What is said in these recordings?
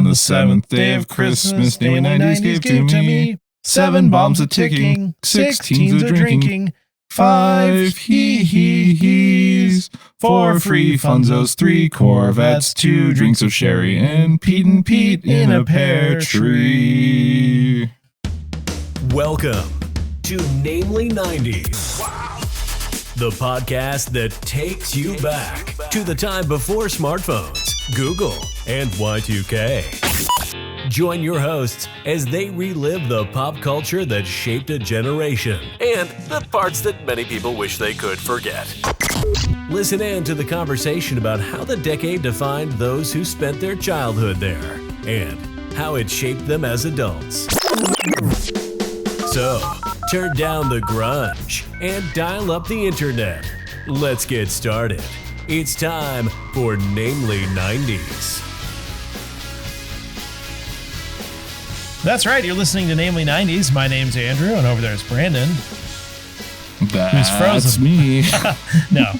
On the seventh day of Christmas, namely 90s gave to me 7 bombs a ticking, 6 teens a drinking, 5 hee-hee-hees, 4 free funzos, 3 Corvettes, 2 drinks of sherry, and Pete in a pear tree. Welcome to Namely 90s. The podcast that takes you back to the time before smartphones, Google, and Y2K. Join your hosts as they relive the pop culture that shaped a generation and the parts that many people wish they could forget. Listen in to the conversation about how the decade defined those who spent their childhood there and how it shaped them as adults. So, turn down the grunge and dial up the internet. Let's get started. It's time for Namely 90s. That's right. You're listening to Namely 90s. My name's Andrew, and over there's Brandon. That's who's frozen. Me. No.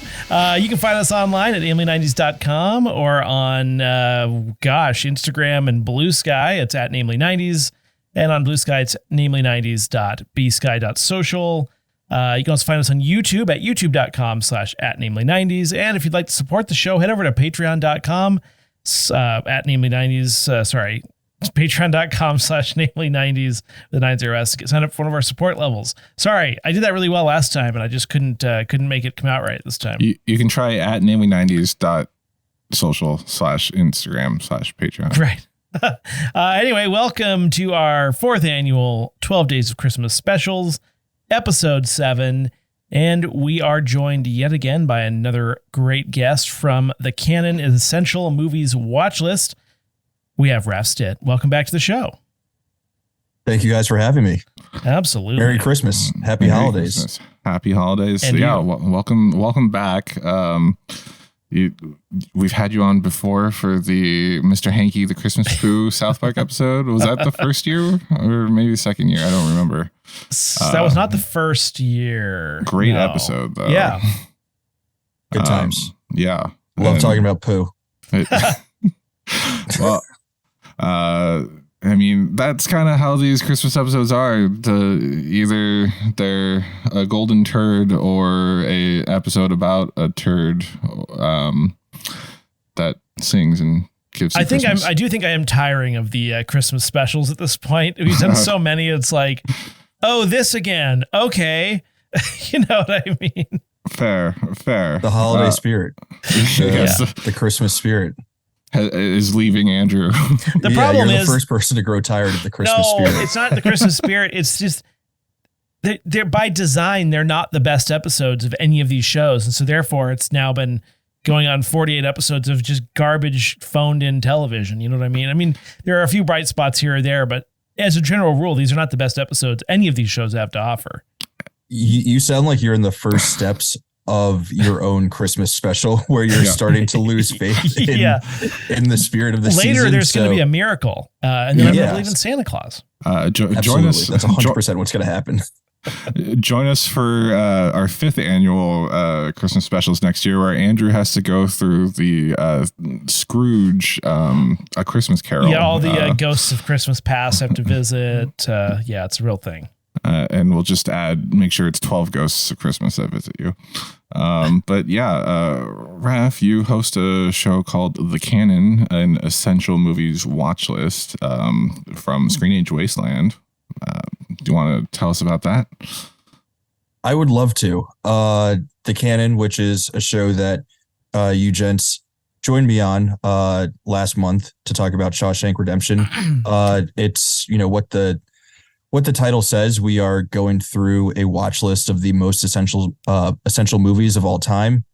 You can find us online at namely90s.com or on, Instagram and Bluesky. It's at Namely 90s. And on Bluesky, it's namely90s.bsky.social. You can also find us on YouTube at youtube.com/@namely90s. And if you'd like to support the show, head over to patreon.com at namely90s. Patreon.com/namely90s, the 90s to get signed up for one of our support levels. Sorry, I did that really well last time, and I just couldn't make it come out right this time. You can try at namely90s.social/Instagram/Patreon. Right. Anyway, welcome to our 4th annual 12 Days of Christmas specials, episode 7. And we are joined yet again by another great guest from the Canon Essential Movies Watch List. We have Raph Stitt. Welcome back to the show. Thank you guys for having me. Absolutely. Merry Christmas. Happy holidays. Christmas. Happy holidays. And welcome back. We've had you on before for the Mr. Hanky, the Christmas Pooh South Park episode. Was that the first year or maybe the second year? I don't remember. That was not the first year. Great episode, though. Yeah. Good times. Yeah. Love talking about poo. Well, I mean, that's kind of how these Christmas episodes are. Either they're a golden turd or a episode about a turd that sings and gives. I do think I am tiring of the Christmas specials at this point. We've done so many. It's like, oh, this again. Okay, you know what I mean. Fair. The holiday spirit. The Christmas spirit is leaving Andrew. The problem you're is the first person to grow tired of the Christmas spirit. No, it's not the Christmas spirit. It's just they're by design. They're not the best episodes of any of these shows, and so therefore it's now been going on 48 episodes of just garbage phoned in television. You know what I mean? I mean, there are a few bright spots here or there, but as a general rule, these are not the best episodes any of these shows have to offer. You sound like you're in the first steps of your own Christmas special where you're starting to lose faith in the spirit of the season. Later, there's going to be a miracle, and then I'm going to believe in Santa Claus. Join us. That's 100% what's going to happen. Join us for our 5th annual Christmas specials next year, where Andrew has to go through the Scrooge, A Christmas Carol. Yeah, all the ghosts of Christmas past have to visit. It's a real thing. And we'll just make sure it's 12 ghosts of Christmas that visit you. But Raph, you host a show called The Canon, an Essential Movies Watch List from Screenage Wasteland. Do you want to tell us about that? I would love to. The Canon, which is a show that you gents joined me on last month to talk about Shawshank Redemption. It's, what the title says. We are going through a watch list of the most essential movies of all time.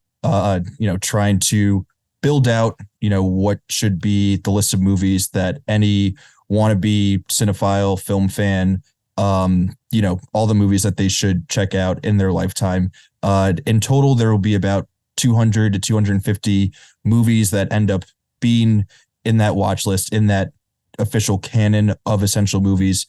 Trying to build out, what should be the list of movies that any wannabe cinephile, film fan, all the movies that they should check out in their lifetime. In total, there will be about 200 to 250 movies that end up being in that watch list, in that official canon of essential movies.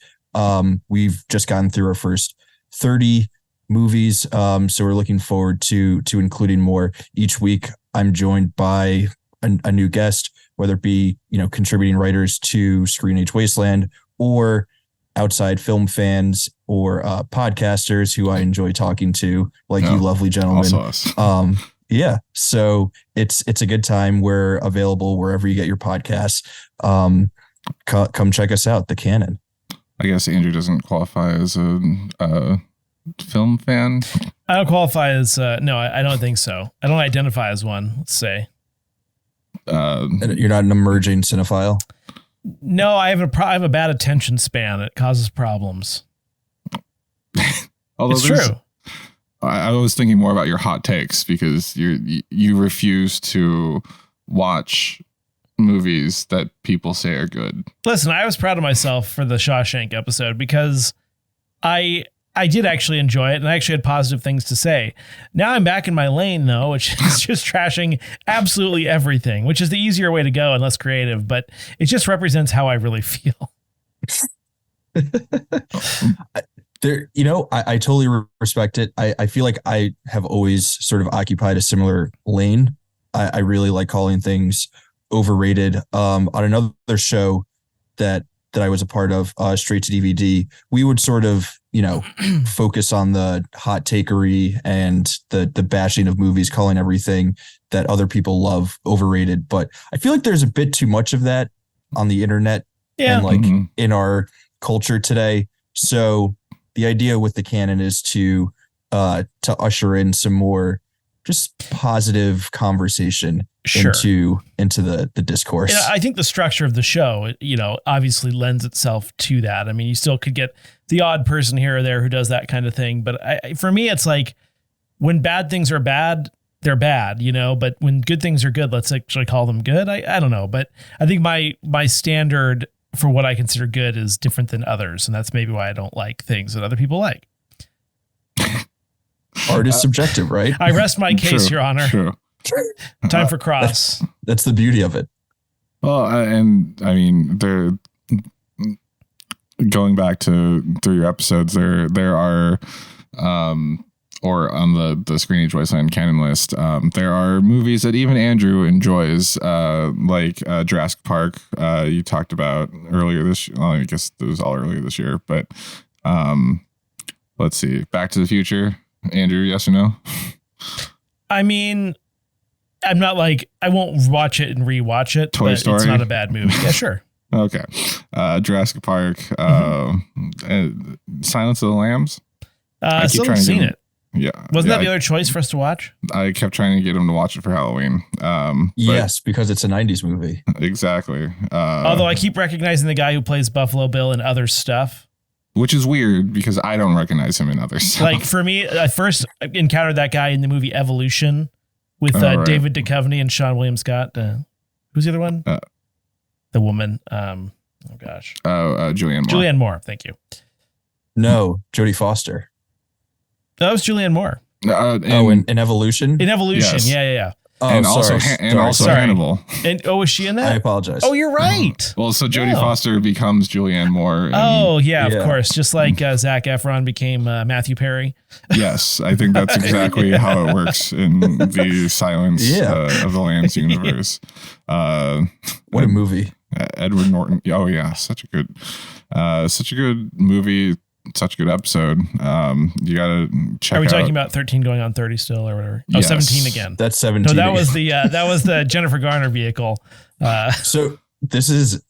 We've just gotten through our first 30 movies. So we're looking forward to including more each week. I'm joined by a new guest. whether it be, contributing writers to Screenage Wasteland or outside film fans or podcasters who I enjoy talking to, like you lovely gentlemen. Also us. Yeah. So it's a good time. We're available wherever you get your podcasts. Come check us out, the Canon. I guess Andrew doesn't qualify as a film fan. I don't qualify as no, I don't think so. I don't identify as one, let's say. You're not an emerging cinephile? No, I have a bad attention span. It causes problems. Although it's true. I was thinking more about your hot takes, because you refuse to watch movies that people say are good. Listen, I was proud of myself for the Shawshank episode because I did actually enjoy it, and I actually had positive things to say. Now I'm back in my lane, though, which is just trashing absolutely everything, which is the easier way to go and less creative, but it just represents how I really feel. I totally respect it. I feel like I have always sort of occupied a similar lane. I really like calling things overrated. On another show that I was a part of, Straight to DVD, we would sort of, focus on the hot takery and the bashing of movies, calling everything that other people love overrated. But I feel like there's a bit too much of that on the internet and in our culture today. So the idea with the Canon is to usher in some more just positive conversation into the discourse. I think the structure of the show, obviously lends itself to that. I mean, you still could get the odd person here or there who does that kind of thing. But for me, it's like when bad things are bad, they're bad, but when good things are good, let's actually call them good. I don't know. But I think my standard for what I consider good is different than others. And that's maybe why I don't like things that other people like. Art is subjective, right? I rest my case, True, Your Honor. True. Time for cross. That's the beauty of it. Well, and I mean, going back through your episodes, there are, or on the Screenage Wasteland Canon list, there are movies that even Andrew enjoys, like Jurassic Park. You talked about earlier this year. Well, I guess it was all earlier this year, but let's see. Back to the Future. Andrew, yes or no? I mean, I'm not like, I won't watch it and rewatch it. Toy Story. It's not a bad movie. Yeah, sure. Okay. Jurassic Park. Silence of the Lambs. I still haven't seen it. Yeah. Wasn't that the other choice for us to watch? I kept trying to get him to watch it for Halloween. Yes, because it's a 90s movie. Exactly. Although I keep recognizing the guy who plays Buffalo Bill in other stuff. Which is weird because I don't recognize him in other stuff. Like for me, I first encountered that guy in the movie Evolution with right. David Duchovny and Sean William Scott. Who's the other one? The woman. Oh gosh. Julianne Moore. Julianne Moore. Thank you. No, Jodie Foster. That was Julianne Moore. In Evolution? In Evolution. Yes. Yeah. Oh, and sorry. also Hannibal. And was she in that? I apologize. Oh, you're right. Well, so Jodie Foster becomes Julianne Moore. Of course. Just like Zac Efron became Matthew Perry. Yes, I think that's exactly how it works in the Silence of the Lambs universe. What a movie. Edward Norton. Oh yeah, such a good movie. Such a good episode. You gotta check out. Are we talking about 13 going on 30 still or whatever? Oh, yes. 17 again. That's 17. No, that was the Jennifer Garner vehicle. So this is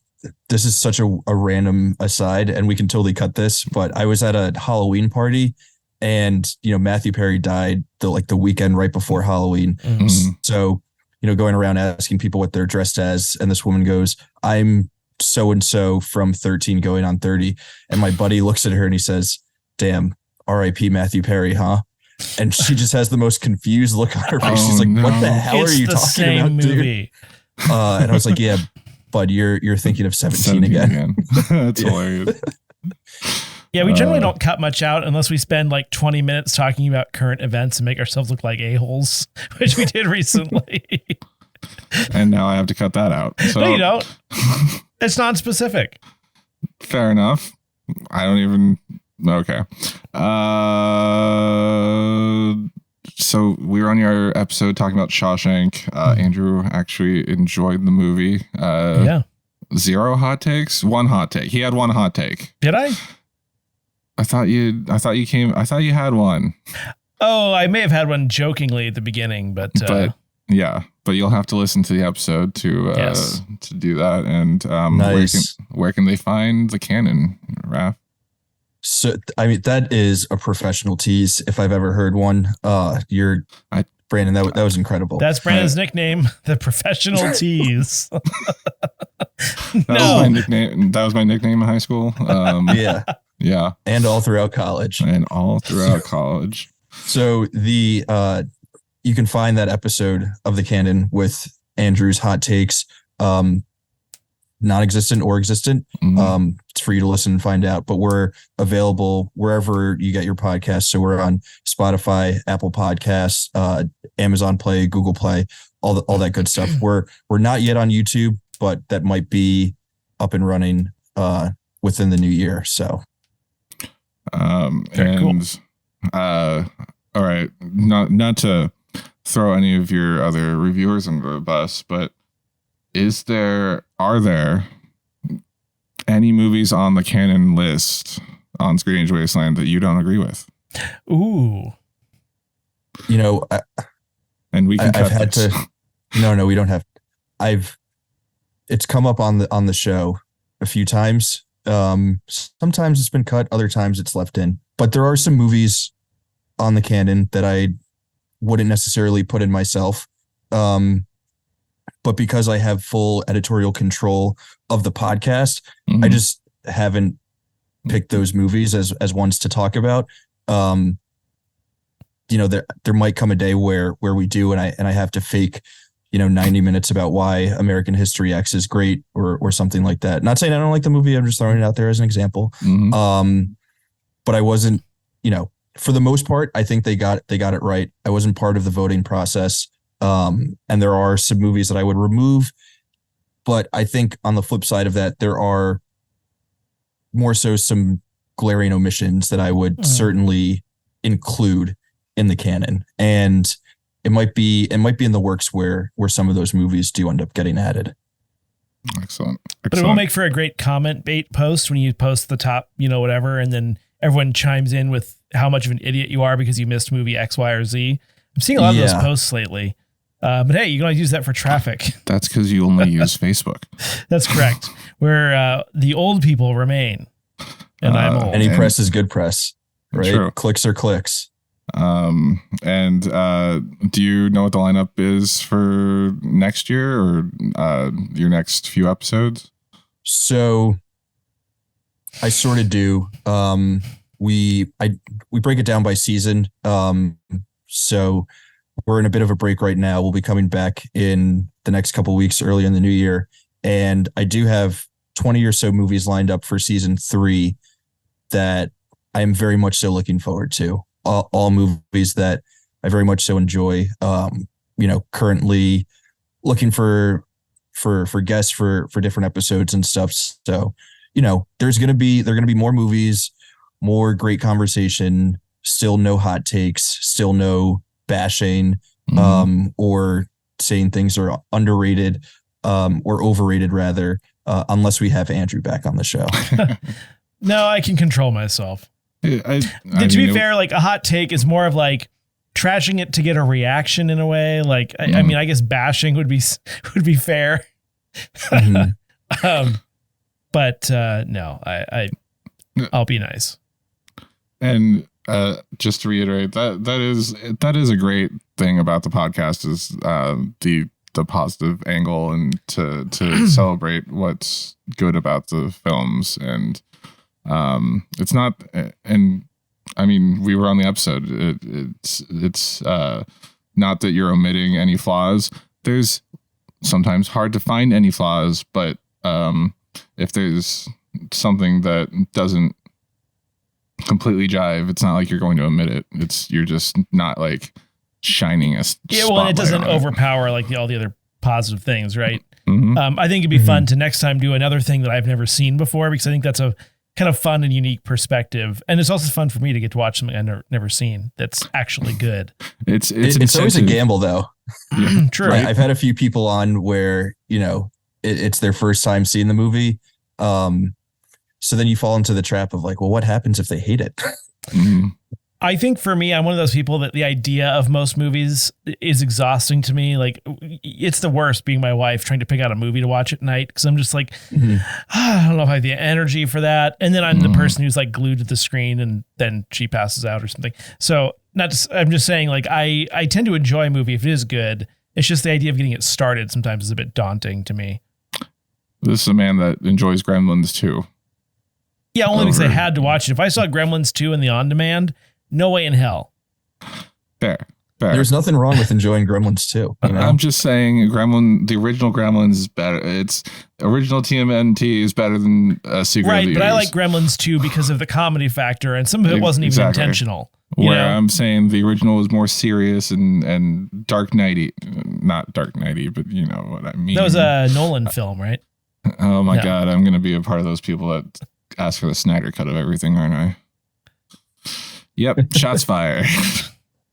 such a random aside, and we can totally cut this, but I was at a Halloween party and Matthew Perry died the weekend right before Halloween. Mm-hmm. So, going around asking people what they're dressed as, and this woman goes, "I'm so-and-so from 13 going on 30. And my buddy looks at her and he says, "Damn, R.I.P. Matthew Perry, huh?" And she just has the most confused look on her face. She's like, no. "What the hell are you talking about, movie. dude?" And I was like, "Yeah, bud, you're thinking of 17 again." That's hilarious. Yeah, we generally don't cut much out unless we spend like 20 minutes talking about current events and make ourselves look like a-holes, which we did recently. And now I have to cut that out. So. No, you don't. It's non-specific. Fair enough. I don't even. Okay. So we were on your episode talking about Shawshank. Andrew actually enjoyed the movie. Yeah. 0 hot takes. 1 hot take. He had 1 hot take. Did I? I thought you had one. Oh, I may have had one jokingly at the beginning, but yeah, but you'll have to listen to the episode to do that. And Nice. where can they find the Canon, Raph? So, I mean, that is a professional tease if I've ever heard one. Brandon, that was incredible. that's Brandon's nickname, the professional tease. That was my nickname. That was my nickname in high school. Yeah. Yeah. And all throughout college. So you can find that episode of the Canon with Andrew's hot takes, non-existent or existent. Mhm. It's for you to listen and find out, but we're available wherever you get your podcasts. So we're on Spotify, Apple Podcasts, Amazon Play, Google Play, all that good stuff. We're not yet on YouTube, but that might be up and running within the new year. So Very cool. All right, not to throw any of your other reviewers under the bus, but are there any movies on the Canon list on Screenage Wasteland that you don't agree with? Ooh. And we can I've cut had this. No, we don't have. It's come up on the show a few times. Sometimes it's been cut, other times it's left in. But there are some movies on the Canon that I wouldn't necessarily put in myself. But because I have full editorial control of the podcast, Mhm. I just haven't picked those movies as ones to talk about. There might come a day where we do, and I have to fake 90 minutes about why American History X is great or something like that. Not saying I don't like the movie. I'm just throwing it out there as an example. Mhm. But I wasn't, for the most part, I think they got it right. I wasn't part of the voting process. And there are some movies that I would remove, but I think on the flip side of that, there are more so some glaring omissions that I would certainly include in the Canon. And it might be in the works where some of those movies do end up getting added. Excellent. But it will make for a great comment bait post when you post the top, whatever, and then everyone chimes in with how much of an idiot you are because you missed movie X, Y, or Z. I'm seeing a lot of those posts lately. But hey, you can always use that for traffic. That's because you only use Facebook. That's correct. Where the old people remain. And I'm old. Any press is good press, right? True. Clicks are clicks. And do you know what the lineup is for next year or your next few episodes? So I sort of do. We break it down by season. So we're in a bit of a break right now. We'll be coming back in the next couple of weeks early in the new year. And I do have 20 or so movies lined up for season 3 that I am very much so looking forward to. All movies that I very much so enjoy. Currently looking for guests for different episodes and stuff. So, there are going to be more movies, more great conversation, still no hot takes, still no bashing, or saying things are underrated, or overrated rather, unless we have Andrew back on the show. No, I can control myself. To be fair, like a hot take is more of like trashing it to get a reaction in a way. Like, I mean, I guess bashing would be fair. Mm-hmm. But no, I'll be nice. And just to reiterate, that is a great thing about the podcast is the positive angle and to celebrate what's good about the films. And it's not, and I mean, we were on the episode. It's not that you're omitting any flaws. There's sometimes hard to find any flaws, but if there's something that doesn't completely jive, it's not like you're going to omit it. You're just not like shining a well, and it doesn't overpower like all the other positive things, right? Mm-hmm. I think it'd be fun to next time do another thing that I've never seen before, because I think that's a kind of fun and unique perspective. And it's also fun for me to get to watch something I've never seen that's actually good. It's always a gamble, though. Yeah. True. I've had a few people on where, it's their first time seeing the movie. So then you fall into the trap of like, well, what happens if they hate it? Mm-hmm. I think for me, I'm one of those people that the idea of most movies is exhausting to me. Like, it's the worst being my wife trying to pick out a movie to watch at night, because I'm just like, I don't know if I have the energy for that. And then I'm the person who's like glued to the screen, and then she passes out or something. So I'm just saying, like, I tend to enjoy a movie if it is good. It's just the idea of getting it started sometimes is a bit daunting to me. This is a man that enjoys Gremlins too. Yeah, only because I had to watch it. If I saw Gremlins 2 in the on-demand, no way in hell. Fair. There's nothing wrong with enjoying Gremlins too. I'm just saying, the original Gremlins is better. It's original TMNT is better than Secret right, of the but I Ooze. like Gremlins 2 because of the comedy factor, and some of it wasn't even intentional. Where I'm saying the original was more serious and Dark Knighty, not Dark Knighty, but you know what I mean. That was a Nolan film, right? Oh my God, I'm going to be a part of those people that ask for the Snyder cut of everything, aren't I? Yep, shots fired.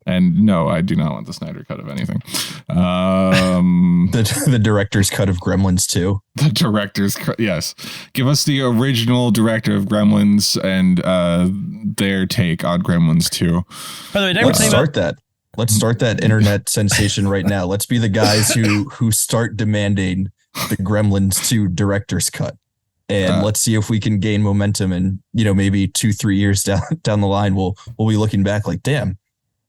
And no, I do not want the Snyder cut of anything. The director's cut of Gremlins 2. The director's cut, yes. Give us the original director of Gremlins and their take on Gremlins 2. By the way, Let's start that internet sensation right now. Let's be the guys who start demanding the Gremlins 2 director's cut. And let's see if we can gain momentum, and maybe 2-3 years down the line we'll be looking back like, damn,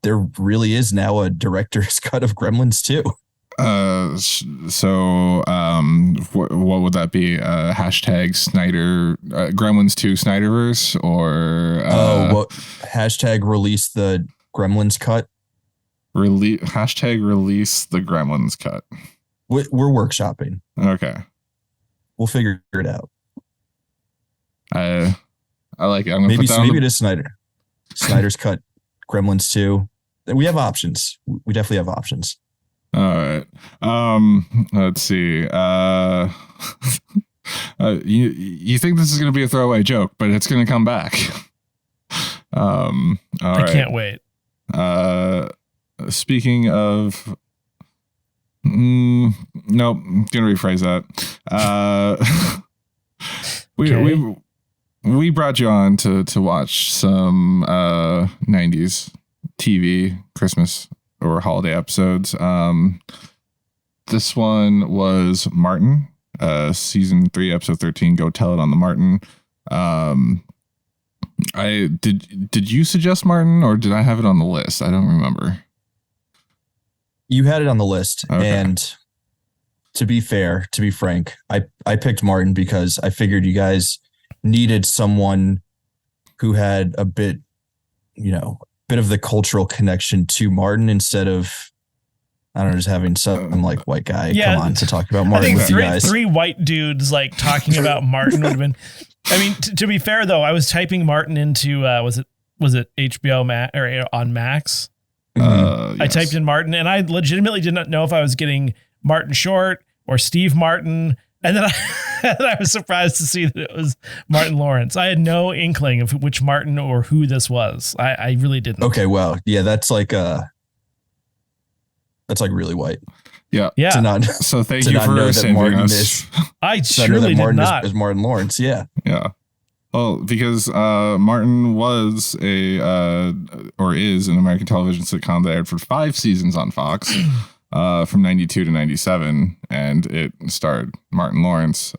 there really is now a director's cut of Gremlins 2. So what would that be? Hashtag Snyder Gremlins 2 Snyderverse, or hashtag release the Gremlins cut. Hashtag release the Gremlins cut. We're workshopping. Okay, we'll figure it out. I like it. I'm gonna maybe put down it is Snyder's cut Gremlins 2. We have options. We definitely have options. All right. Let's see. You think this is gonna be a throwaway joke, but it's gonna come back. I can't wait. Speaking of, nope, I'm gonna rephrase that. We brought you on to watch some 90s TV Christmas or holiday episodes. This one was Martin, season 3, episode 13. Go Tell It on the Martin. Did you suggest Martin, or did I have it on the list? I don't remember. You had it on the list, okay. And to be frank, I picked Martin because I figured you guys needed someone who had a bit of the cultural connection to Martin instead of, I don't know, just having some like white guy come on to talk about Martin with you guys. Three white dudes like talking about Martin would have been. I mean, to be fair though, I was typing Martin into was it HBO or on Max? Yes. I typed in Martin, and I legitimately did not know if I was getting Martin Short or Steve Martin. And then I was surprised to see that it was Martin Lawrence. I had no inkling of which Martin or who this was. I really didn't. Okay, well, yeah, that's like really white. Yeah. So thank you for saving Martin us. I truly did not. Is Martin Lawrence, yeah. Yeah. Well, because Martin was or is an American television sitcom that aired for 5 seasons on Fox. From 92 to 97, and it starred Martin Lawrence,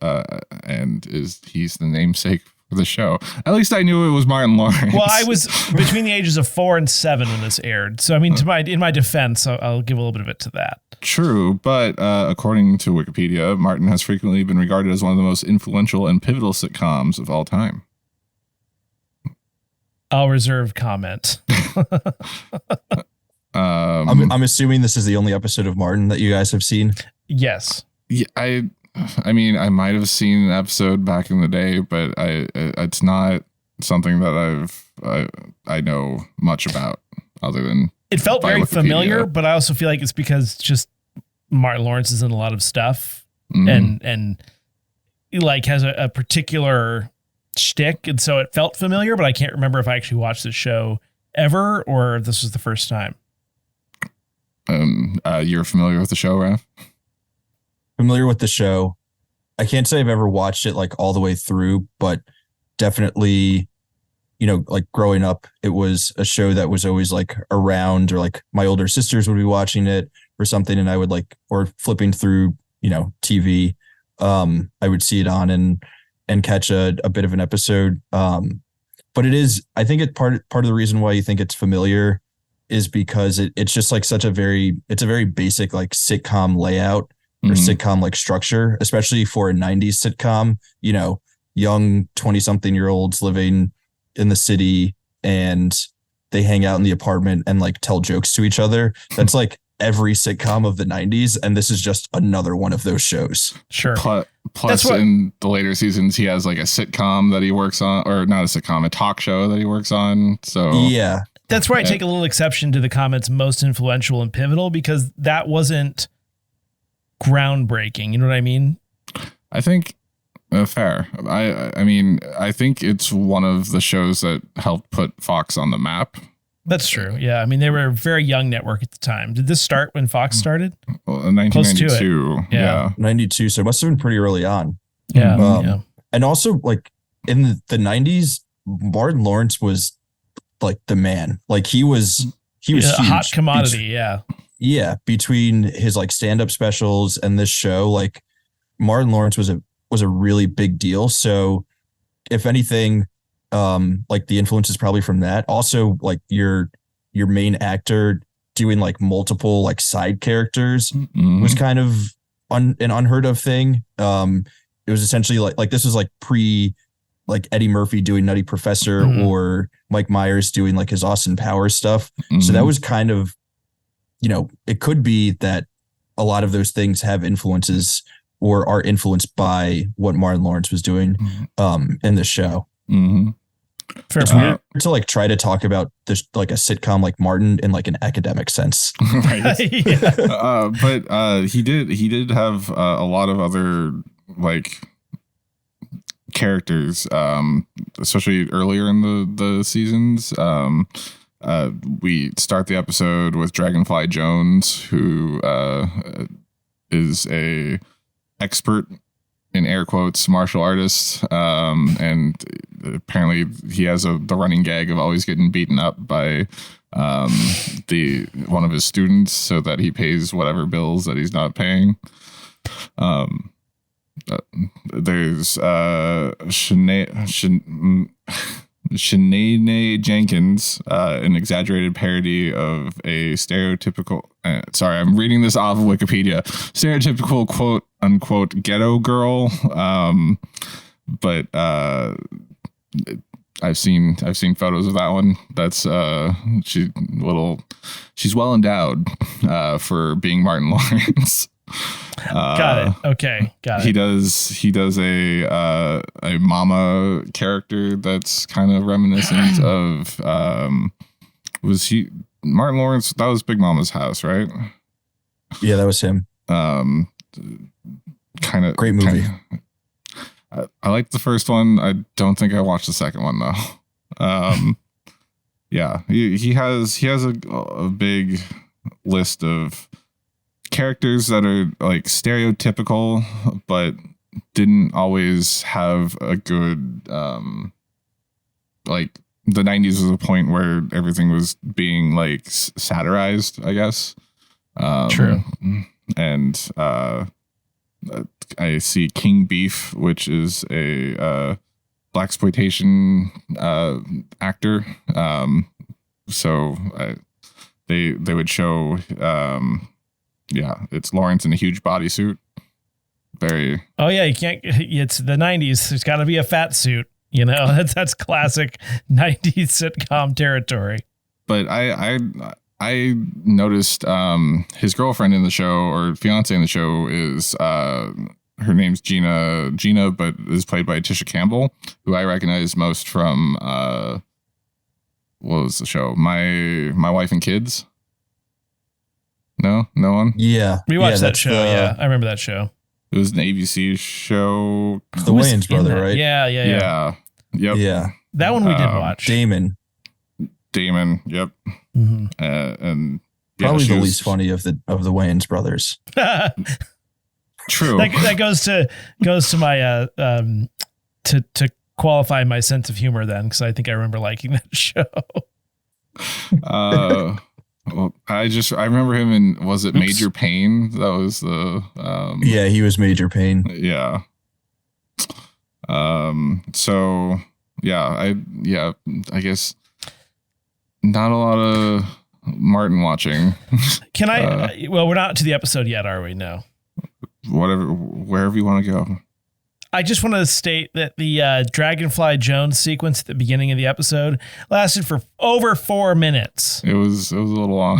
and he's the namesake for the show. At least I knew it was Martin Lawrence. Well, I was between the ages of 4 and 7 when this aired, so I mean, in my defense, I'll give a little bit of it to that. True, but according to Wikipedia, Martin has frequently been regarded as one of the most influential and pivotal sitcoms of all time. I'll reserve comment. I'm assuming this is the only episode of Martin that you guys have seen. Yes. Yeah, I mean, I might have seen an episode back in the day, but it's not something that I know much about other than it felt very Wikipedia. familiar, but I also feel like it's because just Martin Lawrence is in a lot of stuff and like has a particular shtick, and so it felt familiar, but I can't remember if I actually watched the show ever or if this was the first time. You're familiar with the show, Raph? Familiar with the show. I can't say I've ever watched it like all the way through, but definitely, you know, like growing up, it was a show that was always like around, or like my older sisters would be watching it or something, and I would like, or flipping through, you know, TV. I would see it on and catch a bit of an episode. But it is, I think it part of the reason why you think it's familiar is because it's just like it's a very basic like sitcom layout or sitcom like structure, especially for a 90s sitcom, you know, young 20-something-year-olds living in the city and they hang out in the apartment and like tell jokes to each other. That's like every sitcom of the 90s, and this is just another one of those shows. Sure. Plus in the later seasons, he has like a sitcom that he works on, or not a sitcom, a talk show that he works on. So yeah. That's where I take a little exception to the comments most influential and pivotal, because that wasn't groundbreaking. You know what I mean? I think fair. I mean, I think it's one of the shows that helped put Fox on the map. That's true. Yeah. I mean, they were a very young network at the time. Did this start when Fox started? Well, in 1992. Yeah. 92. So it must have been pretty early on. Yeah. And also like in the 90s, Martin Lawrence was like the man. Like he was huge. A hot commodity. Yeah. Yeah. Between his like stand-up specials and this show, like Martin Lawrence was a really big deal. So if anything, like the influence is probably from that. Also, like your main actor doing like multiple like side characters was kind of an unheard of thing. It was essentially like this was like pre like Eddie Murphy doing Nutty Professor or Mike Myers doing like his Austin Powers stuff. So that was kind of, you know, it could be that a lot of those things have influences or are influenced by what Martin Lawrence was doing in the show. Fair it's weird to like try to talk about this like a sitcom like Martin in like an academic sense. Right. But he did have a lot of other like characters, especially earlier in the seasons. We start the episode with Dragonfly Jones, who is a expert in air quotes martial artist, and apparently he has the running gag of always getting beaten up by one of his students so that he pays whatever bills that he's not paying. There's Shanae Jenkins, an exaggerated parody of a stereotypical, sorry, I'm reading this off of Wikipedia, stereotypical quote unquote ghetto girl. But I've seen photos of that one. That's she's well endowed for being Martin Lawrence. Got it. Okay. Got it. He does a mama character that's kind of reminiscent of Martin Lawrence? That was Big Mama's House, right? Yeah, that was him. Kind of great movie. I liked the first one. I don't think I watched the second one though. Yeah, he has a big list of characters that are like stereotypical, but didn't always have a good like the 90s was a point where everything was being like satirized, I guess. True. And I see King Beef, which is a blaxploitation actor. So they would show yeah, it's Lawrence in a huge bodysuit. Very. Oh yeah, you can't. It's the 90s. There's got to be a fat suit. You know, that's classic 90s sitcom territory. But I noticed his girlfriend in the show, or fiance in the show, is her name's Gina, but is played by Tisha Campbell, who I recognize most from what was the show? My Wife and Kids. No one. Yeah, we watched that show. Yeah, I remember that show. It was an ABC show. The Wayans brother, right? Yeah. Yep. Yeah. That one we did watch. Damon. Yep. Mm-hmm. And probably the least funny of the Wayans brothers. True. That goes to my to qualify my sense of humor then, because I think I remember liking that show. Well, I remember him in, was it Major Pain? That was the yeah, he was Major Pain. Yeah. So I guess not a lot of Martin watching. Can I well, we're not to the episode yet, are we? No. Wherever you want to go. I just want to state that the Dragonfly Jones sequence at the beginning of the episode lasted for over 4 minutes. It was a little long.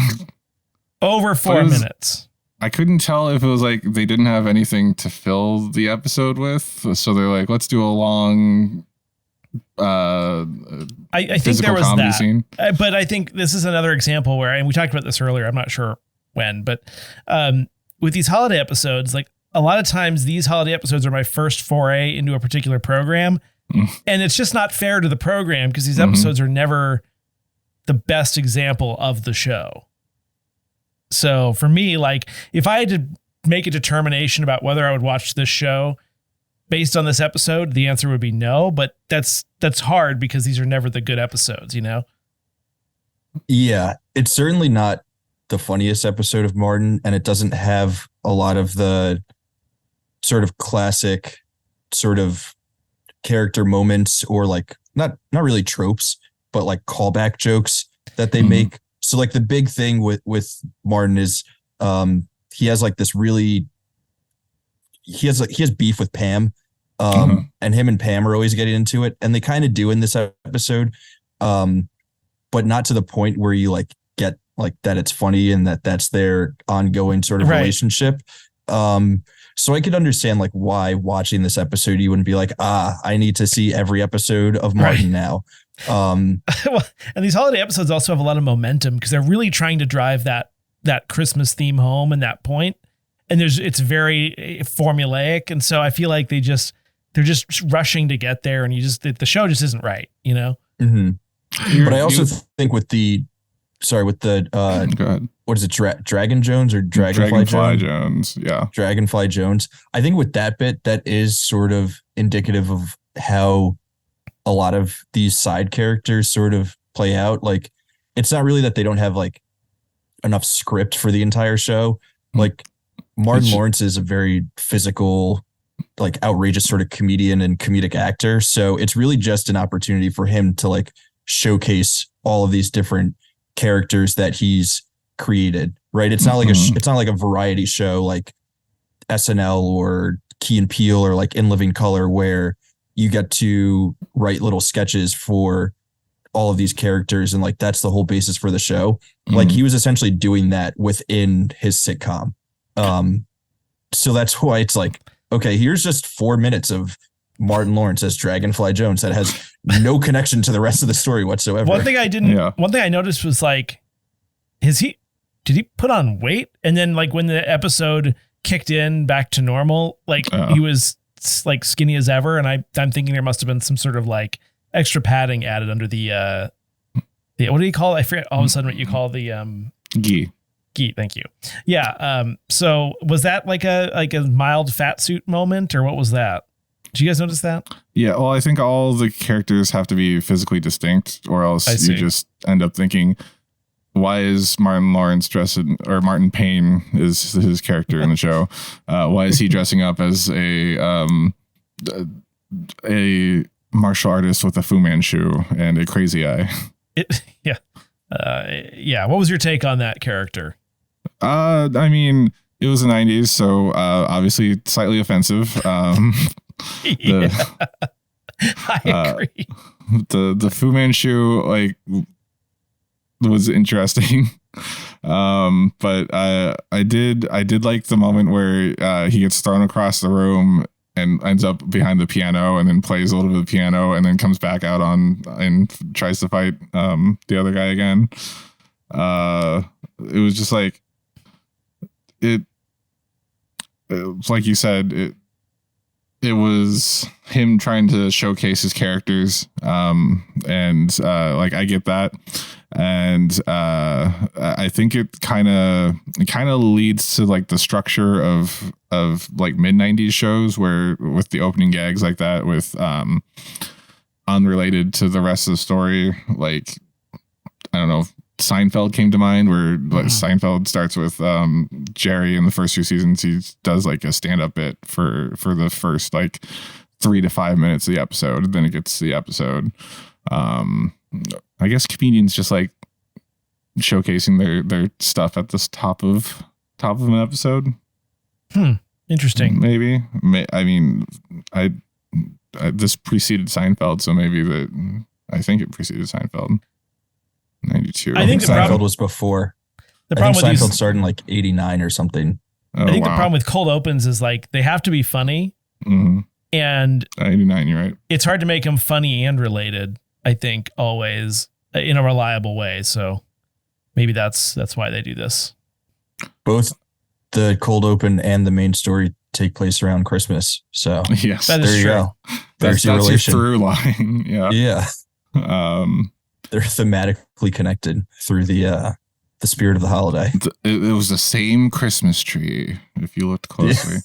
Over 4 minutes. I couldn't tell if it was like they didn't have anything to fill the episode with, so they're like, let's do a long. I think there was that, scene. But I think this is another example where, and we talked about this earlier, I'm not sure when, but with these holiday episodes, like a lot of times these holiday episodes are my first foray into a particular program, and it's just not fair to the program because these episodes are never the best example of the show. So for me, like if I had to make a determination about whether I would watch this show based on this episode, the answer would be no, but that's hard because these are never the good episodes, you know? Yeah, it's certainly not the funniest episode of Martin, and it doesn't have a lot of the sort of classic sort of character moments or like not really tropes, but like callback jokes that they make. So like the big thing with Martin is he has like this really he has beef with Pam. And him and Pam are always getting into it, and they kind of do in this episode, but not to the point where you like get like that it's funny and that's their ongoing sort of relationship. So I could understand like why watching this episode you wouldn't be like, I need to see every episode of Martin now. Well, and these holiday episodes also have a lot of momentum because they're really trying to drive that Christmas theme home and that point. And it's very formulaic, and so I feel like they're just rushing to get there, and the show just isn't right, you know. But I also think with the what is it, Dragon Jones or Dragonfly Jones? Yeah, Dragonfly Jones. I think with that bit, that is sort of indicative of how a lot of these side characters sort of play out. Like, it's not really that they don't have like enough script for the entire show. Like, Martin Lawrence is a very physical, like outrageous sort of comedian and comedic actor. So it's really just an opportunity for him to like showcase all of these different characters that he's created. Right. It's not like it's not like a variety show like SNL or Key and Peele or like In Living Color, where you get to write little sketches for all of these characters. And like, that's the whole basis for the show. Like, he was essentially doing that within his sitcom. So that's why it's like, okay, here's just 4 minutes of Martin Lawrence as Dragonfly Jones that has no connection to the rest of the story whatsoever. One thing I noticed was like, did he put on weight? And then like when the episode kicked in back to normal, like he was like skinny as ever. And I'm thinking there must have been some sort of like extra padding added under the what do you call it? I forget all of a sudden what you call the gi. Thank you. Yeah. So was that like a mild fat suit moment, or what was that? Did you guys notice that? Yeah. Well, I think all the characters have to be physically distinct, or else you just end up thinking, why is Martin Lawrence dressing, or Martin Payne is his character in the show? Why is he dressing up as a martial artist with a Fu Manchu and a crazy eye? What was your take on that character? I mean, it was the 90s, so obviously slightly offensive. I agree. The Fu Manchu like was interesting. But I did like the moment where he gets thrown across the room and ends up behind the piano and then plays a little bit of piano and then comes back out and tries to fight the other guy again. It was just like it like you said, it was him trying to showcase his characters. And like I get that. And I think it kind of leads to like the structure of like mid-90s shows where with the opening gags like that with unrelated to the rest of the story. Like, I don't know, Seinfeld came to mind, where like Seinfeld starts with Jerry in the first 2 seasons. He does like a stand-up bit for the first like 3 to 5 minutes of the episode, and then it gets to the episode. I guess comedians just like showcasing their stuff at the top of an episode. Interesting. Maybe. I mean, this preceded Seinfeld, so maybe I think it preceded Seinfeld. 92. I think Seinfeld was before. The problem I think with Seinfeld started in like 89 or something. Oh, I think the problem with cold opens is like they have to be funny, and 89. You're right. it's hard to make them funny and related. I think always in a reliable way. So maybe that's why they do this. Both the cold open and the main story take place around Christmas. So Yes, That is there you true. go. that's There's your your relation. through line. Yeah. Yeah. They're thematically connected through the spirit of the holiday. It was the same Christmas tree if you looked closely.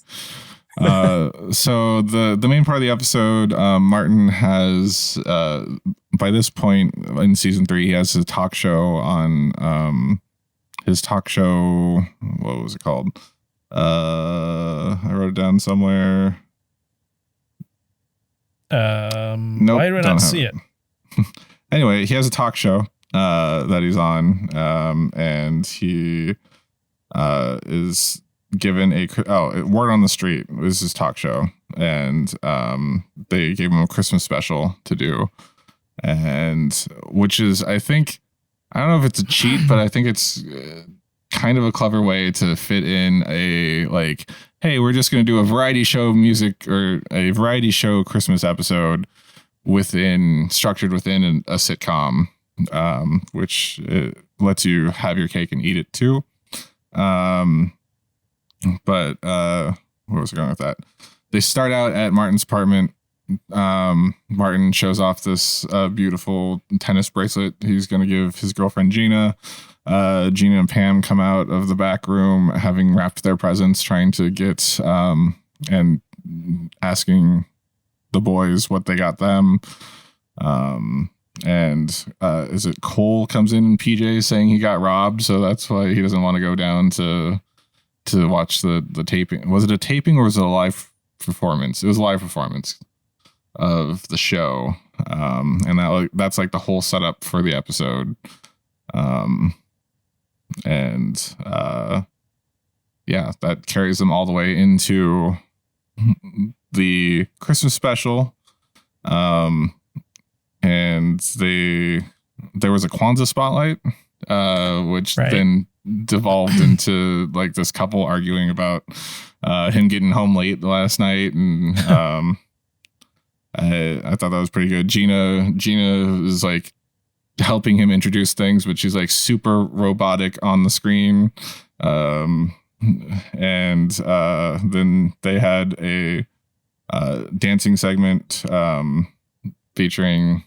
So the main part of the episode, Martin has by this point in season 3, he has a talk show on his talk show. What was it called? I wrote it down somewhere. Nope, Why do I don't not have see it? Anyway, he has a talk show that he's on, and he is given Word on the Street is his talk show, and they gave him a Christmas special to do, and which is, I don't know if it's a cheat, but I think it's kind of a clever way to fit in a like, hey, we're just going to do a variety show music or a variety show Christmas episode structured within a sitcom, which lets you have your cake and eat it too. But where was I going with that? They start out at Martin's apartment. Martin shows off this beautiful tennis bracelet he's going to give his girlfriend Gina. Gina and Pam come out of the back room having wrapped their presents, trying to get and asking the boys what they got them. And is it Cole comes in PJ saying he got robbed, so that's why he doesn't want to go down to watch the taping. Was it a taping or was it a live performance? It was a live performance of the show. And that's like the whole setup for the episode. Yeah, that carries them all the way into the Christmas special. And there was a Kwanzaa spotlight, which then devolved into like this couple arguing about him getting home late last night, and I thought that was pretty good. Gina is like helping him introduce things, but she's like super robotic on the screen. And then they had a dancing segment featuring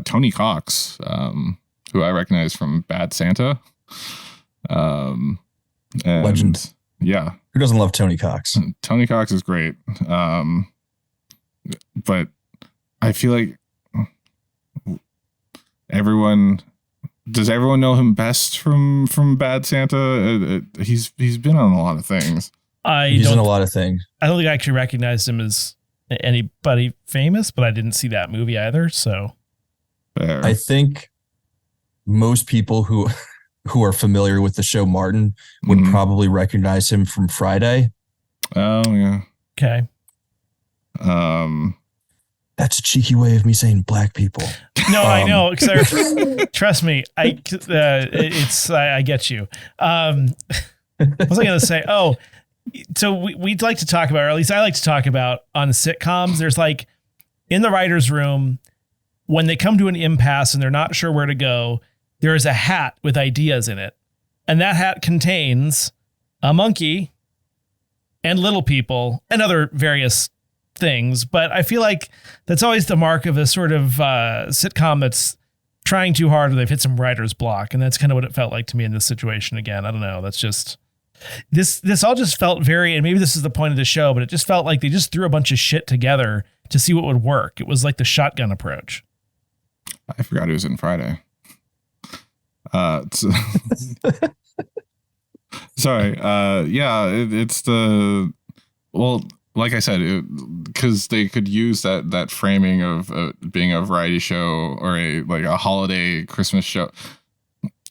Tony Cox, who I recognize from Bad Santa. And Legend. Yeah. Who doesn't love Tony Cox? Tony Cox is great. But I feel like does everyone know him best from Bad Santa? He's been on a lot of things. He's in a lot of things. I don't think I actually recognized him as anybody famous, but I didn't see that movie either. So Fair. I think most people who are familiar with the show Martin would probably recognize him from Friday. Oh yeah. Okay. That's a cheeky way of me saying black people. No, I know. Trust me. I get you. What was I going to say? Oh, so we'd like to talk about, or at least I like to talk about on sitcoms. There's like in the writer's room, when they come to an impasse and they're not sure where to go, there is a hat with ideas in it. And that hat contains a monkey and little people and other various things, but I feel like that's always the mark of a sort of sitcom that's trying too hard or they've hit some writer's block. And that's kind of what it felt like to me in this situation again. I don't know. That's just, this all just felt very, and maybe this is the point of the show, but it just felt like they just threw a bunch of shit together to see what would work. It was like the shotgun approach. I forgot it was in Friday. Sorry. It's the, well, like I said, because they could use that framing of being a variety show or a holiday Christmas show.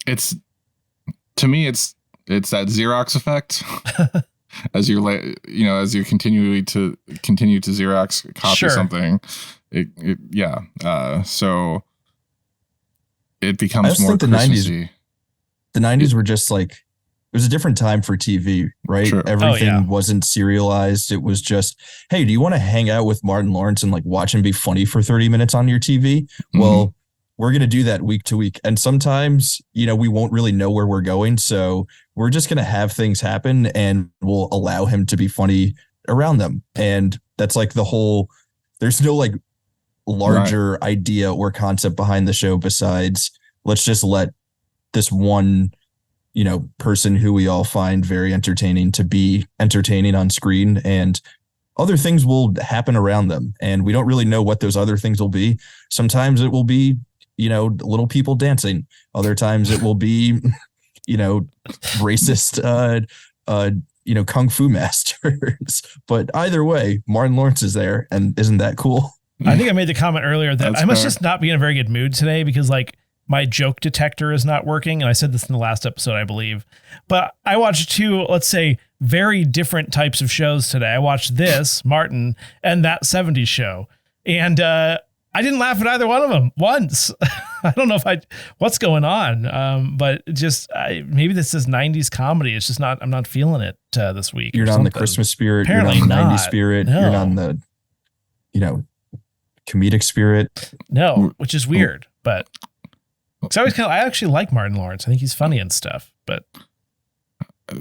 It's, to me, it's that Xerox effect. As you continue to Xerox copy something, so it becomes more Christmassy. The 90s were just like, it was a different time for TV, right? Sure. Everything wasn't serialized. It was just, hey, do you want to hang out with Martin Lawrence and like watch him be funny for 30 minutes on your TV? Mm-hmm. Well, we're going to do that week to week. And sometimes, we won't really know where we're going. So we're just going to have things happen and we'll allow him to be funny around them. And that's like the whole, there's no like larger idea or concept behind the show besides let's just let this one, person who we all find very entertaining to be entertaining on screen, and other things will happen around them. And we don't really know what those other things will be. Sometimes it will be, little people dancing. Other times it will be, racist, kung fu masters. But either way, Martin Lawrence is there. And isn't that cool? I think I made the comment earlier that I must just not be in a very good mood today because like my joke detector is not working. And I said this in the last episode, I believe, but I watched two, let's say, very different types of shows today. I watched this, Martin, and that 70s show. And I didn't laugh at either one of them once. I don't know what's going on. But just maybe this is 90s comedy. It's just not, I'm not feeling it this week. You're not in the Christmas spirit. Apparently you're not in the 90s not. spirit. No. You're not in the, comedic spirit. No, which is weird, but it's always I actually like Martin Lawrence. I think he's funny and stuff, but.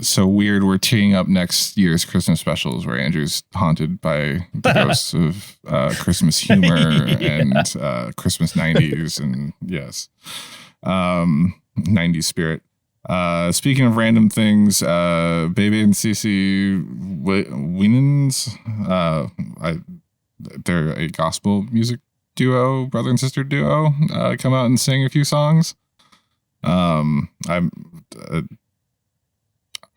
So weird. We're teeing up next year's Christmas specials where Andrew's haunted by the ghosts of Christmas humor and Christmas 90s and yes, 90s spirit. Speaking of random things, Baby and Cece Winans, they're a gospel music duo, brother and sister duo, come out and sing a few songs. I'm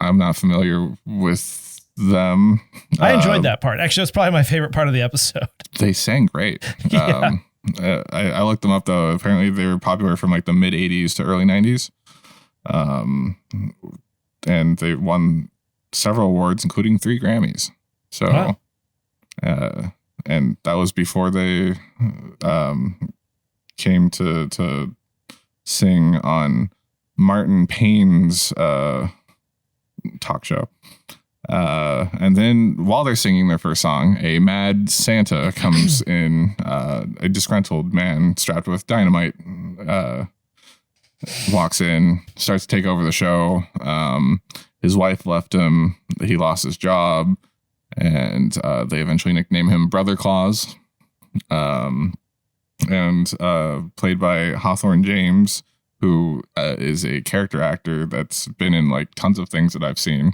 not familiar with them. I enjoyed that part. Actually, that's probably my favorite part of the episode. They sang great. Yeah. I looked them up though. Apparently they were popular from like the mid 80s to early 90s. And they won several awards, including 3 Grammys. So, wow. And that was before they came to sing on Martin Payne's talk show. And then while they're singing their first song, a mad Santa comes in, a disgruntled man strapped with dynamite, walks in, starts to take over the show. His wife left him. He lost his job. And they eventually nickname him Brother Claus. And played by Hawthorne James, who is a character actor that's been in like tons of things that I've seen,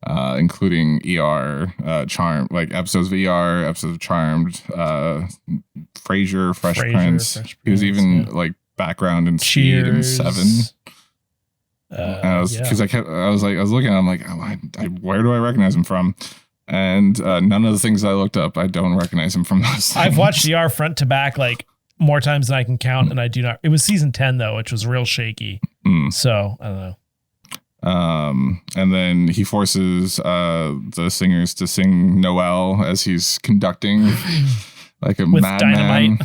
including ER, Charmed, like episodes of ER, episodes of Charmed, Frasier, Fresh Prince. He was even like background in Speed and Seven. I was looking at him like, where do I recognize him from? And none of the things I looked up, I don't recognize him from those things. I've watched ER front to back like more times than I can count, and I do not. It was season 10 though, which was real shaky. So I don't know. And then he forces the singers to sing Noel as he's conducting, like a madman.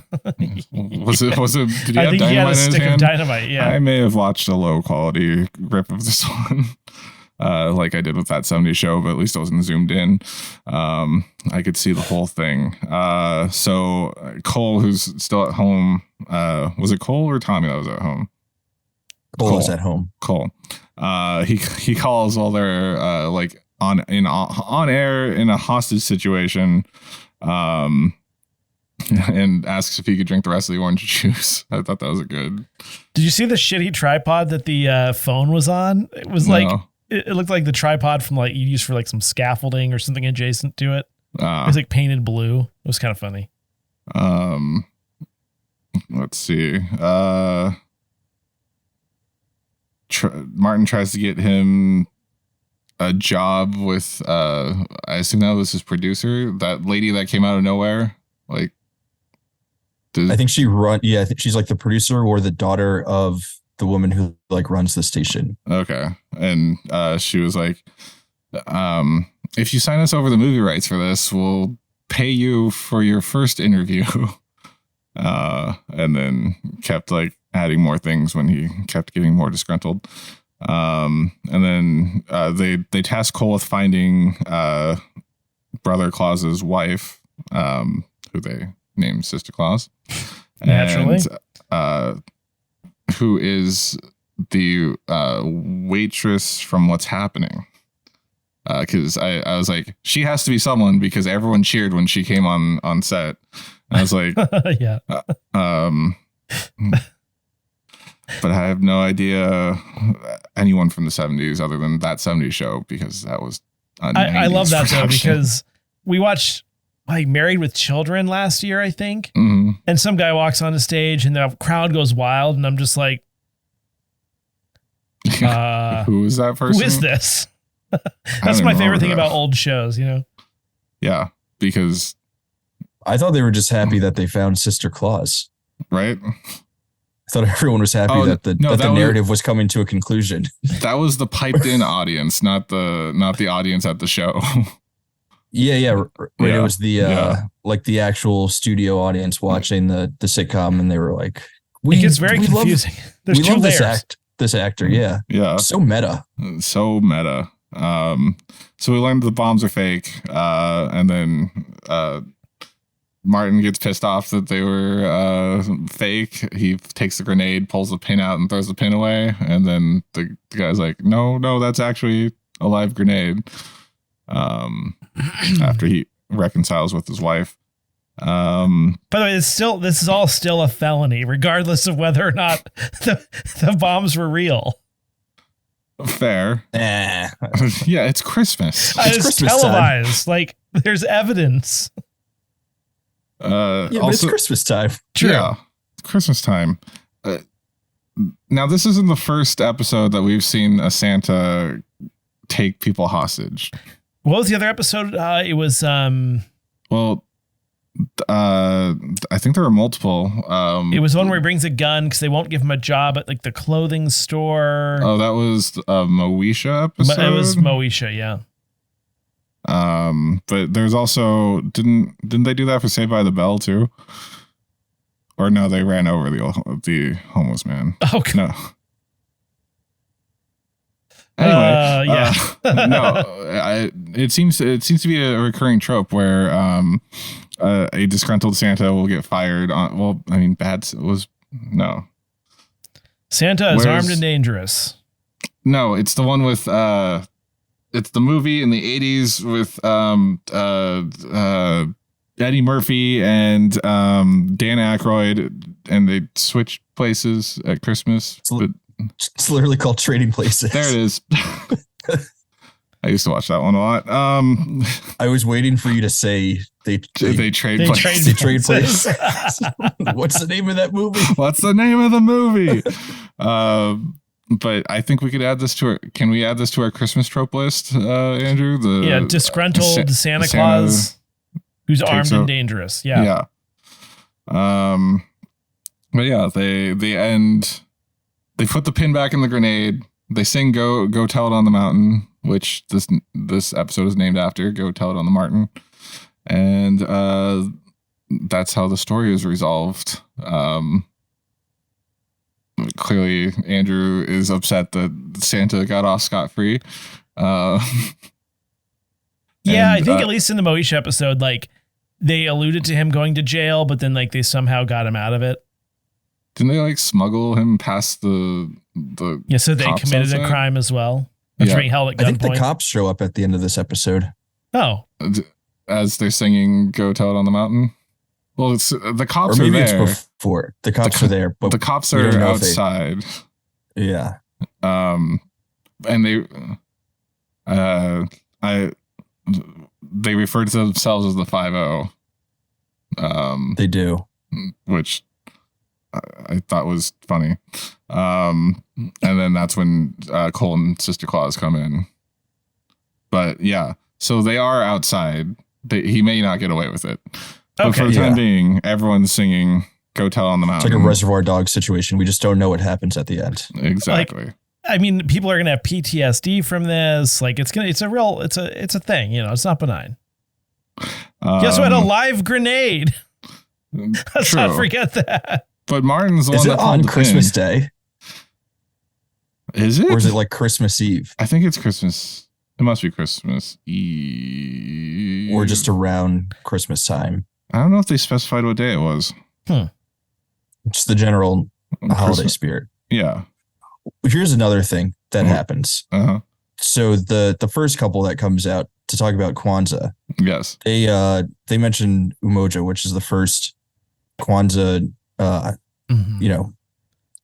Was it? Did he have dynamite he had a in his stick hand? of dynamite. Yeah, I may have watched a low quality rip of this one. Like I did with that 70s show, but at least I wasn't zoomed in. I could see the whole thing. So Cole, who's still at home, was it Cole or Tommy that was at home? Cole was at home. Cole. He calls while they're like on air in a hostage situation. and asks if he could drink the rest of the orange juice. I thought that was a good. Did you see the shitty tripod that the phone was on? It was like it looked like the tripod from like you use for like some scaffolding or something adjacent to it. It was like painted blue. It was kind of funny. Let's see. Martin tries to get him a job with I assume that was his producer, that lady that came out of nowhere. Like, I think I think she's like the producer or the daughter of the woman who like runs the station. Okay. And she was like, if you sign us over the movie rights for this, we'll pay you for your first interview. And then kept like adding more things when he kept getting more disgruntled. And then they tasked Cole with finding Brother Claus's wife, who they named Sister Claus. Naturally. And, who is the waitress from What's Happening. Because I was like, she has to be someone because everyone cheered when she came on set. I was like, yeah. But I have no idea anyone from the 70s other than that 70s show because that was I love that production. though because we watched like Married with Children last year, I think. Mm-hmm. And some guy walks on the stage and the crowd goes wild and I'm just like, who is that person? Who is this? That's my favorite thing about old shows, you know? Yeah, because I thought they were just happy that they found Sister Claus. Right? I thought everyone was happy that the narrative was coming to a conclusion. That was the piped in audience, not the audience at the show. Yeah. Right. It was the like the actual studio audience watching the sitcom, and they were like, it gets very confusing. There's two layers. This actor, yeah. So meta. So meta. So we learned the bombs are fake, and then Martin gets pissed off that they were fake. He takes the grenade, pulls the pin out, and throws the pin away. And then the guy's like, "No, that's actually a live grenade." After he reconciles with his wife. By the way, this is all still a felony, regardless of whether or not the bombs were real. Fair. Yeah, it's Christmas. It's Christmas televised. Time. Like, there's evidence. But it's Christmas time. True. Yeah, it's Christmas time. Now, this isn't the first episode that we've seen a Santa take people hostage. What was the other episode? It was... Well... I think there were multiple. It was one where he brings a gun because they won't give him a job at like the clothing store. Oh, that was a Moesha episode. It was Moesha, yeah. But there's also didn't they do that for Saved by the Bell too? Or no, they ran over the homeless man. Oh no. Anyway, it seems to be a recurring trope where a disgruntled Santa will get fired on. Well, I mean, Santa is armed and dangerous. No, it's the one with it's the movie in the 80s with Eddie Murphy and Dan Aykroyd, and they switch places at Christmas. It's literally called Trading Places. There it is. I used to watch that one a lot. I was waiting for you to say they trade places. They trade places. What's the name of that movie? What's the name of the movie? But I think we could add this to can we add this to our Christmas trope list, Andrew? Disgruntled Santa Claus who's armed and dangerous. Yeah. But yeah, they end. They put the pin back in the grenade. They sing "Go Tell It on the Mountain," which this episode is named after. Go Tell It on the Martin, and that's how the story is resolved. Clearly, Andrew is upset that Santa got off scot-free. I think at least in the Moesha episode, like they alluded to him going to jail, but then like they somehow got him out of it. Didn't they like smuggle him past the so they committed a crime as well. After being held at gunpoint. I think the cops show up at the end of this episode. Oh. as they're singing "Go Tell It on the Mountain"? Well, it's the cops or maybe are there. it's before the cops are there, but the cops we are don't know outside. Yeah. And they refer to themselves as the 5-0. They do, which I thought was funny. And then that's when Cole and Sister Claus come in. But yeah, so they are outside. He may not get away with it. But for the time being, everyone's singing "Go Tell on the Mountain." It's like a Reservoir Dogs situation. We just don't know what happens at the end. Exactly. Like, I mean, people are gonna have PTSD from this. Like, it's a thing. You know, it's not benign. Guess what? A live grenade. Let's not forget that. But Martin's the is one it that on pulled the Christmas pin. Day? Is it? Or is it like Christmas Eve? I think it's Christmas. It must be Christmas Eve. Or just around Christmas time. I don't know if they specified what day it was. Just the general holiday Christmas. spirit. Yeah. Here's another thing that happens. Uh-huh. So the first couple that comes out to talk about Kwanzaa, Yes. they mentioned Umoja, which is the first Kwanzaa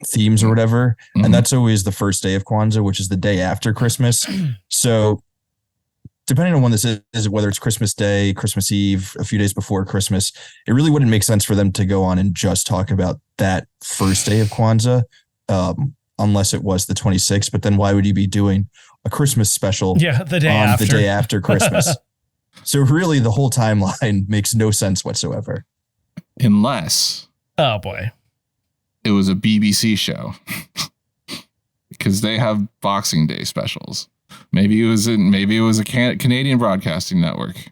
themes or whatever. Mhm. And that's always the first day of Kwanzaa, which is the day after Christmas. So depending on when this is, whether it's Christmas Day, Christmas Eve, a few days before Christmas, it really wouldn't make sense for them to go on and just talk about that first day of Kwanzaa, unless it was the 26th. But then why would you be doing a Christmas special the day after Christmas? So really the whole timeline makes no sense whatsoever. Unless oh boy, it was a BBC show. Because they have Boxing Day specials. Maybe it was a Canadian Broadcasting Network.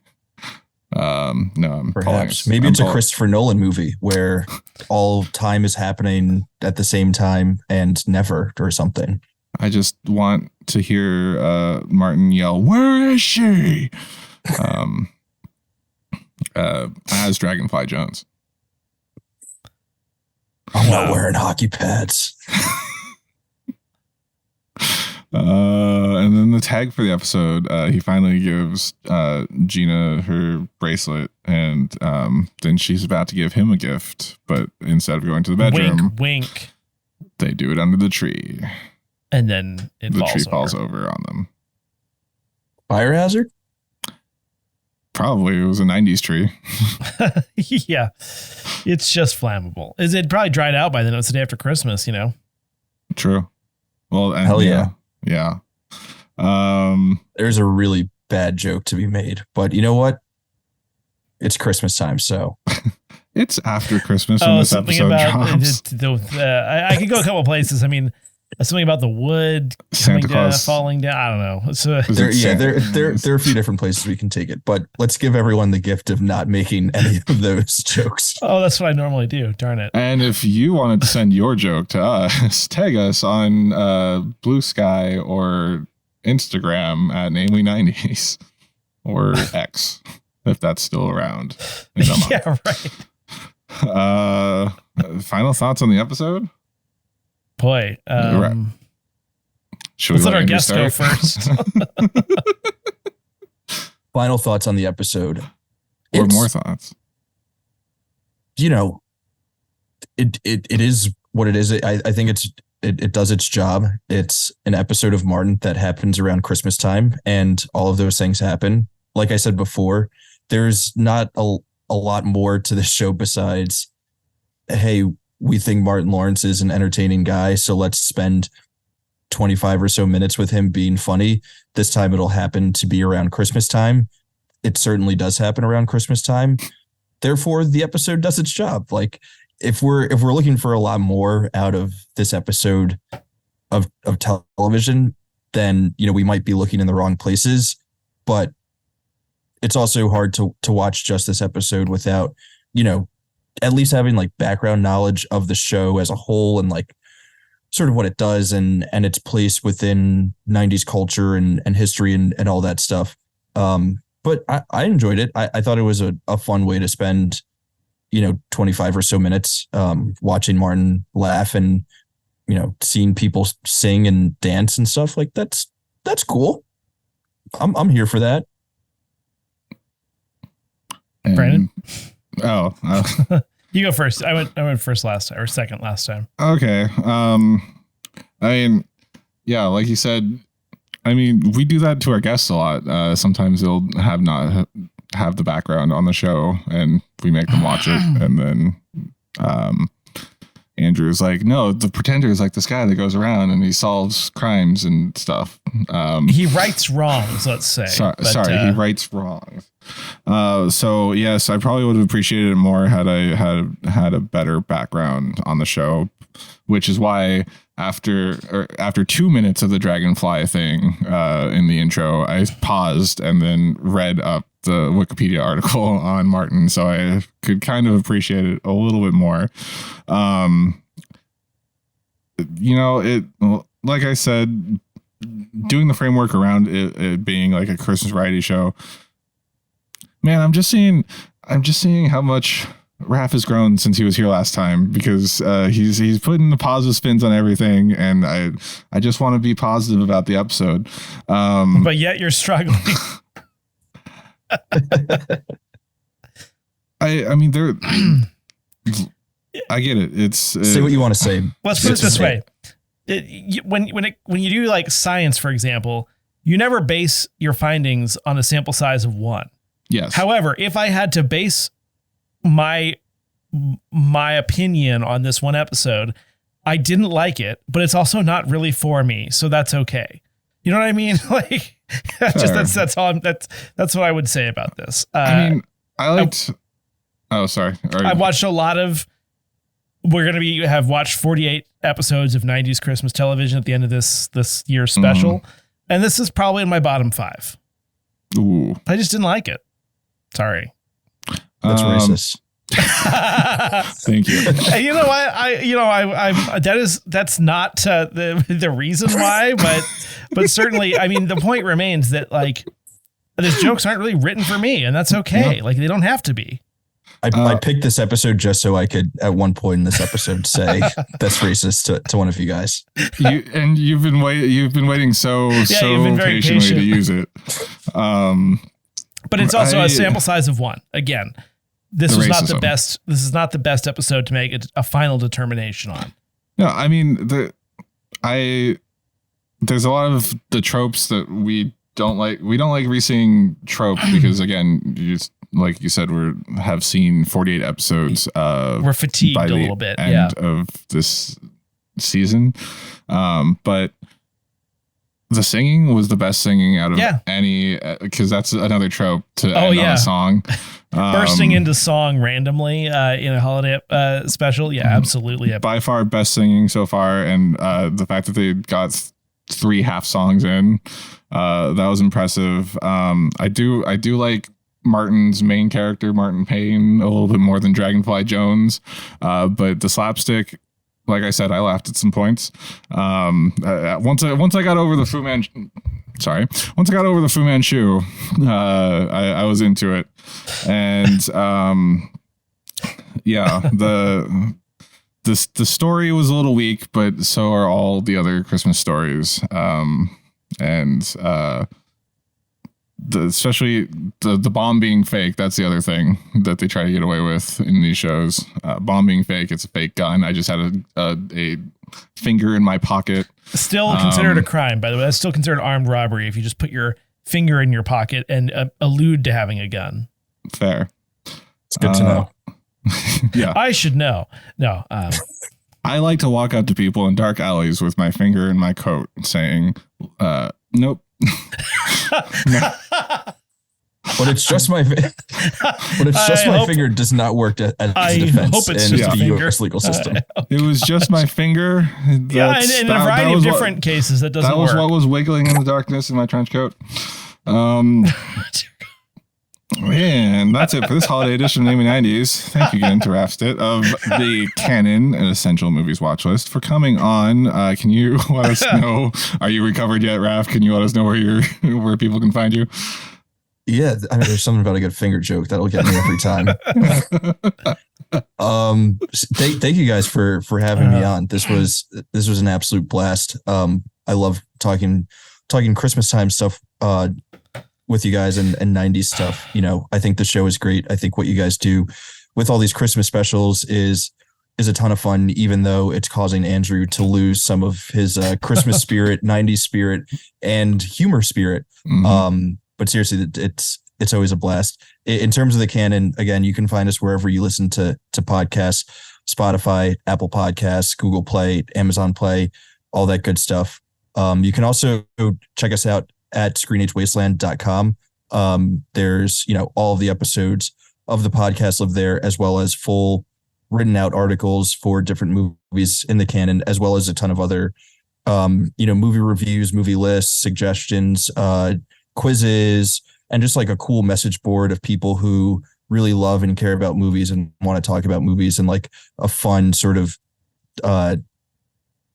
No, Perhaps. Maybe it's a Christopher Nolan movie where all time is happening at the same time and never or something. I just want to hear Martin yell, "Where is she?" As Dragonfly Jones. I'm not wearing hockey pads. And then the tag for the episode, he finally gives Gina her bracelet, and then she's about to give him a gift, but instead of going to the bedroom, wink, they do it under the tree, and then the tree falls over on them. Fire hazard? Probably. It was a 90s tree. Yeah, it's just flammable. It probably dried out by then? It was the day after Christmas, you know. True. Well, and hell yeah. Yeah. There's a really bad joke to be made, but you know what? It's Christmas time, so it's after Christmas when this episode drops. I could go a couple of places. I mean, something about the wood Santa Claus falling down. I don't know. There are a few different places we can take it, but let's give everyone the gift of not making any of those jokes. Oh, that's what I normally do. Darn it. And if you wanted to send your joke to us, tag us on Bluesky or Instagram at Namely90s or X, if that's still around. Yeah, right. Final thoughts on the episode? Boy, should let's we let our guests go first. Final thoughts on the episode. Or more thoughts. You know, it is what it is. I think it does its job. It's an episode of Martin that happens around Christmas time, and all of those things happen. Like I said before, there's not a lot more to this show besides, hey, we think Martin Lawrence is an entertaining guy, so let's spend 25 or so minutes with him being funny. This time it'll happen to be around Christmas time. It certainly does happen around Christmas time. Therefore, the episode does its job. Like, if we're looking for a lot more out of this episode of television, then, you know, we might be looking in the wrong places. But it's also hard to watch just this episode without, you know, at least having like background knowledge of the show as a whole and like sort of what it does and its place within 90s culture and history and all that stuff. But I enjoyed it. I thought it was a fun way to spend, you know, 25 or so minutes watching Martin laugh and, you know, seeing people sing and dance and stuff. Like that's cool. I'm here for that. And, Brandon? Oh. You go first. I went first last time, or second last time. Okay. I mean, yeah, like you said, I mean, we do that to our guests a lot. Sometimes they'll not have the background on the show, and we make them watch it, and then Andrew's like, no, the pretender is like this guy that goes around and he solves crimes and stuff. He rights wrongs, let's say. Sorry, he rights wrongs. So yes, I probably would have appreciated it more had I had a better background on the show, which is why after 2 minutes of the dragonfly thing in the intro, I paused and then read up the Wikipedia article on Martin, so I could kind of appreciate it a little bit more. It, like I said, doing the framework around it being like a Christmas variety show, man, I'm just seeing how much Raph has grown since he was here last time, because he's putting the positive spins on everything, and I just want to be positive about the episode. But yet you're struggling. I mean, I get it. It's say what you want to say. Let's put it this way: when you do like science, for example, you never base your findings on a sample size of 1. Yes. However, if I had to base my opinion on this one episode, I didn't like it, but it's also not really for me, so that's okay. You know what I mean? Like, that's what I would say about this. I mean, I liked. Sorry. I've watched a lot of. We're gonna have watched 48 episodes of 90s Christmas television at the end of this year's special, and this is probably in my bottom 5. Ooh. I just didn't like it. Sorry. That's racist. Thank you. You know what? That's not the reason why, but certainly, I mean, the point remains that like these jokes aren't really written for me, and that's okay. Like they don't have to be. I picked this episode just so I could, at one point in this episode, say that's racist to one of you guys. You've been waiting so patiently to use it. But it's also a sample size of 1. Again, this was not the best. This is not the best episode to make a final determination on. No, I mean there's a lot of the tropes that we don't like. We don't like re-seeing tropes because, again, like you said, have seen 48 episodes. We're fatigued a little bit. End of this season, but the singing was the best singing out of any, because that's another trope to end on a song. Bursting into song randomly in a holiday special. Yeah, absolutely. By far best singing so far, and the fact that they got 3 half songs in, that was impressive. I do like Martin's main character, Martin Payne, a little bit more than Dragonfly Jones, but the slapstick, like I said, I laughed at some points. Once I got over the Fu Manchu, I was into it, and the story was a little weak, but so are all the other Christmas stories, especially the bomb being fake. That's the other thing that they try to get away with in these shows. Bomb being fake, it's a fake gun. I just had a finger in my pocket. Still considered a crime, by the way. That's still considered armed robbery if you just put your finger in your pocket and allude to having a gun. Fair. It's good to know. Yeah. I should know. No. I like to walk up to people in dark alleys with my finger in my coat saying, nope. No. But it's just my finger does not work as a defense in the U.S. legal system. It was just my finger. Yeah, in a variety of different cases that doesn't work. That was what was wiggling in the darkness in my trench coat. And that's it for this holiday edition of Namely 90s. Thank you again to Raph Stitt of the Canon and Essential Movies Watch List for coming on. Can you let us know? Are you recovered yet, Raph? Can you let us know where people can find you? Yeah, I mean, there's something about a good finger joke that'll get me every time. Thank you guys for having me on. This was an absolute blast. I love talking Christmas time stuff with you guys and 90s stuff. You know, I think the show is great. I think what you guys do with all these Christmas specials is a ton of fun, even though it's causing Andrew to lose some of his Christmas spirit, 90s spirit, and humor spirit. But seriously, it's always a blast. In terms of the canon, again, you can find us wherever you listen to podcasts, Spotify, Apple Podcasts, Google Play, Amazon Play, all that good stuff. You can also check us out at screenagewasteland.com. There's, you know, all of the episodes of the podcast live there, as well as full written out articles for different movies in the canon, as well as a ton of other, you know, movie reviews, movie lists, suggestions, quizzes, and just like a cool message board of people who really love and care about movies and want to talk about movies in like a fun sort of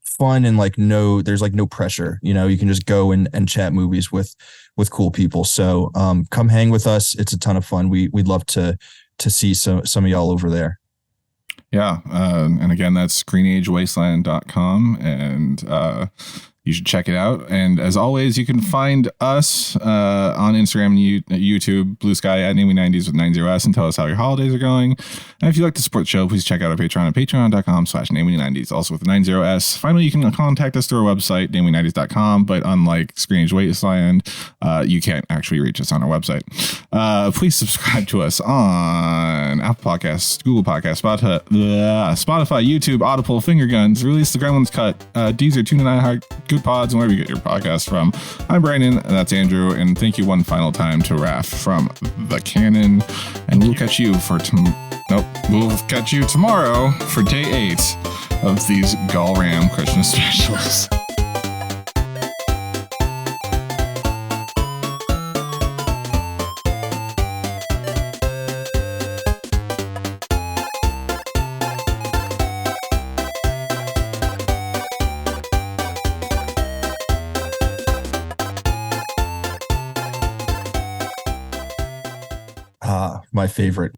fun and like there's like no pressure. You know, you can just go and chat movies with cool people. So come hang with us. It's a ton of fun. We'd love to see some of y'all over there. Yeah. And again, that's screenagewasteland.com. And you should check it out. And as always, you can find us on Instagram and YouTube, Bluesky at Namely90s with 90s, and tell us how your holidays are going. And if you'd like to support the show, please check out our Patreon at patreon.com/Namely90s, also with the 90s. Finally, you can contact us through our website, Namely90s.com. But unlike Screenage Wasteland, you can't actually reach us on our website. Please subscribe to us on Apple Podcasts, Google Podcasts, Spotify, YouTube, Audible, Finger Guns, Release the Gremlins Cut, Deezer, Tune and iHeart, Good Pods, and wherever you get your podcast from. I'm Brandon, and that's Andrew, and thank you one final time to Raph from the Canon, and we'll catch you tomorrow for day 8 of these Galram Christmas specials. My favorite.